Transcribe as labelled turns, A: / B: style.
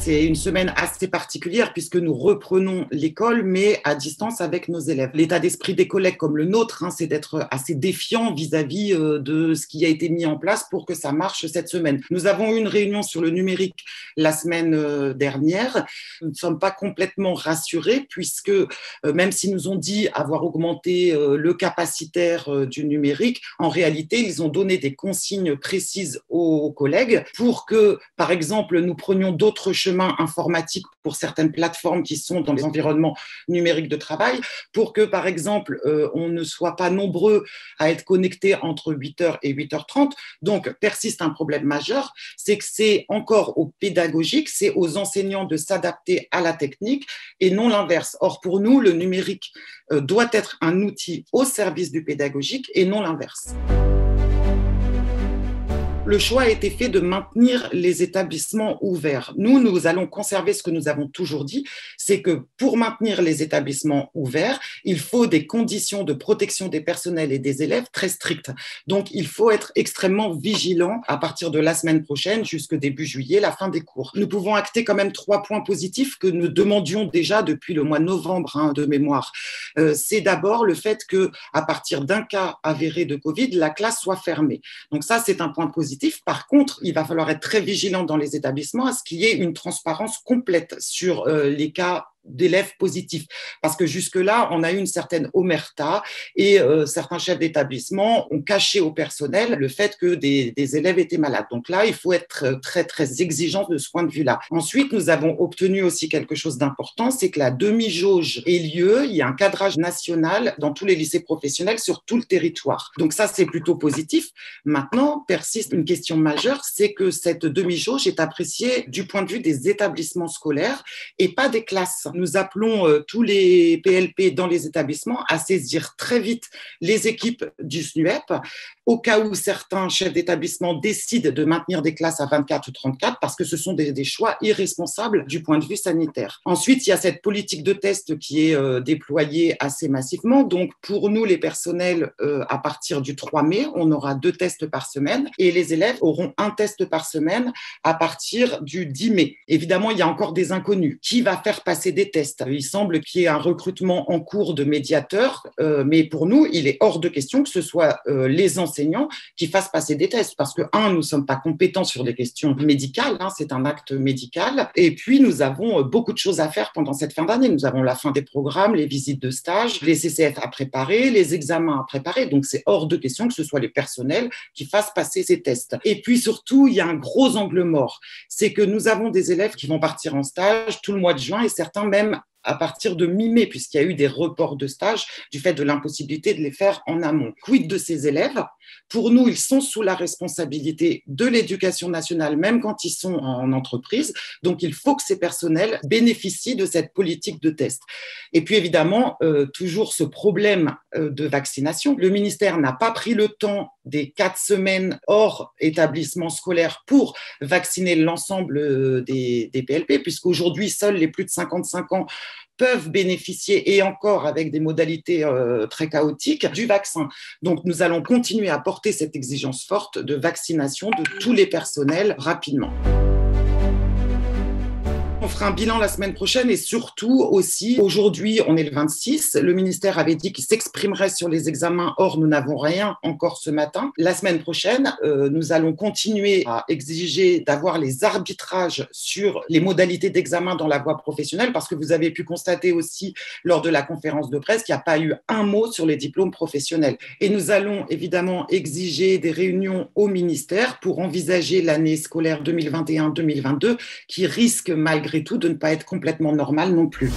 A: C'est une semaine assez particulière puisque nous reprenons l'école, mais à distance avec nos élèves. L'état d'esprit des collègues comme le nôtre, c'est d'être assez défiant vis-à-vis de ce qui a été mis en place pour que ça marche cette semaine. Nous avons eu une réunion sur le numérique la semaine dernière. Nous ne sommes pas complètement rassurés puisque même s'ils nous ont dit avoir augmenté le capacitaire du numérique, en réalité, ils ont donné des consignes précises aux collègues pour que, par exemple, nous prenions d'autres chemins informatiques pour certaines plateformes qui sont dans les environnements numériques de travail, pour que, par exemple, on ne soit pas nombreux à être connectés entre 8h et 8h30. Donc, persiste un problème majeur, c'est que c'est encore aux pédagogiques, c'est aux enseignants de s'adapter à la technique et non l'inverse. Or, pour nous, le numérique doit être un outil au service du pédagogique et non l'inverse. Le choix a été fait de maintenir les établissements ouverts. Nous allons conserver ce que nous avons toujours dit, c'est que pour maintenir les établissements ouverts, il faut des conditions de protection des personnels et des élèves très strictes. Donc, il faut être extrêmement vigilant à partir de la semaine prochaine jusqu'au début juillet, la fin des cours. Nous pouvons acter quand même 3 points positifs que nous demandions déjà depuis le mois de novembre de mémoire. C'est d'abord le fait qu'à partir d'un cas avéré de Covid, la classe soit fermée. Donc ça, c'est un point positif. Par contre, il va falloir être très vigilant dans les établissements à ce qu'il y ait une transparence complète sur les cas d'élèves positifs. Parce que jusque-là, on a eu une certaine omerta et certains chefs d'établissement ont caché au personnel le fait que des élèves étaient malades. Donc là, il faut être très, très exigeant de ce point de vue-là. Ensuite, nous avons obtenu aussi quelque chose d'important, c'est que la demi-jauge ait lieu. Il y a un cadrage national dans tous les lycées professionnels sur tout le territoire. Donc ça, c'est plutôt positif. Maintenant, persiste une question majeure, c'est que cette demi-jauge est appréciée du point de vue des établissements scolaires et pas des classes. Nous appelons tous les PLP dans les établissements à saisir très vite les équipes du SNUEP au cas où certains chefs d'établissement décident de maintenir des classes à 24 ou 34 parce que ce sont des choix irresponsables du point de vue sanitaire. Ensuite, il y a cette politique de test qui est déployée assez massivement. Donc, pour nous, les personnels, à partir du 3 mai, on aura 2 tests par semaine et les élèves auront 1 test par semaine à partir du 10 mai. Évidemment, il y a encore des inconnus. Qui va faire passer des tests? Il semble qu'il y ait un recrutement en cours de médiateurs, mais pour nous, il est hors de question que ce soit les enseignants qui fassent passer des tests parce que, nous ne sommes pas compétents sur des questions médicales, c'est un acte médical, et puis nous avons beaucoup de choses à faire pendant cette fin d'année. Nous avons la fin des programmes, les visites de stage, les CCF à préparer, les examens à préparer, donc c'est hors de question que ce soit les personnels qui fassent passer ces tests. Et puis surtout, il y a un gros angle mort, c'est que nous avons des élèves qui vont partir en stage tout le mois de juin et certains même à partir de mi-mai, puisqu'il y a eu des reports de stage du fait de l'impossibilité de les faire en amont. Quid de ces élèves? Pour nous, ils sont sous la responsabilité de l'éducation nationale, même quand ils sont en entreprise. Donc, il faut que ces personnels bénéficient de cette politique de test. Et puis, évidemment, toujours ce problème de vaccination. Le ministère n'a pas pris le temps des 4 semaines hors établissement scolaire pour vacciner l'ensemble des PLP, puisqu'aujourd'hui, seuls les plus de 55 ans peuvent bénéficier, et encore avec des modalités très chaotiques, du vaccin. Donc, nous allons continuer à porter cette exigence forte de vaccination de tous les personnels rapidement. On fera un bilan la semaine prochaine et surtout aussi, aujourd'hui, on est le 26, le ministère avait dit qu'il s'exprimerait sur les examens, or nous n'avons rien encore ce matin. La semaine prochaine, nous allons continuer à exiger d'avoir les arbitrages sur les modalités d'examen dans la voie professionnelle parce que vous avez pu constater aussi lors de la conférence de presse qu'il n'y a pas eu un mot sur les diplômes professionnels. Et nous allons évidemment exiger des réunions au ministère pour envisager l'année scolaire 2021-2022 qui risque malgré tout de ne pas être complètement normal non plus.